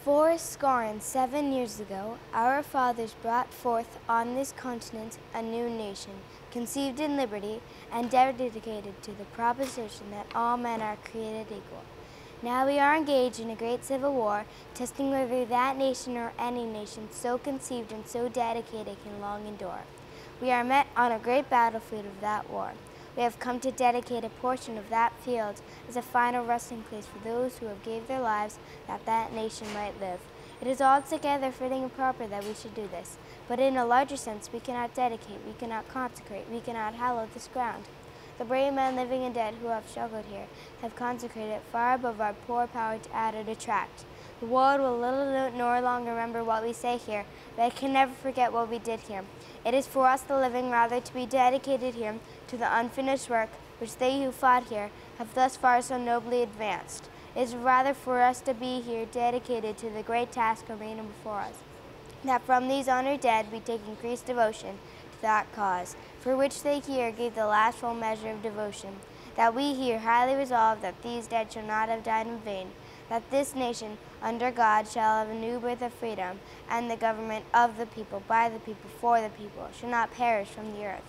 Fourscore and 7 years ago, our fathers brought forth on this continent a new nation, conceived in liberty and dedicated to the proposition that all men are created equal. Now we are engaged in a great civil war, testing whether that nation or any nation so conceived and so dedicated can long endure. We are met on a great battlefield of that war. We have come to dedicate a portion of that field as a final resting place for those who have gave their lives that that nation might live. It is altogether fitting and proper that we should do this, but in a larger sense we cannot dedicate, we cannot consecrate, we cannot hallow this ground. The brave men living and dead who have struggled here have consecrated it far above our poor power to add or detract. The world will little note nor long remember what we say here, but it can never forget what we did here. It is for us the living rather to be dedicated here to the unfinished work which they who fought here have thus far so nobly advanced. It is rather for us to be here dedicated to the great task remaining before us, that from these honored dead we take increased devotion to that cause, for which they here gave the last full measure of devotion, that we here highly resolve that these dead shall not have died in vain, that this nation under God shall have a new birth of freedom, and the government of the people, by the people, for the people, shall not perish from the earth.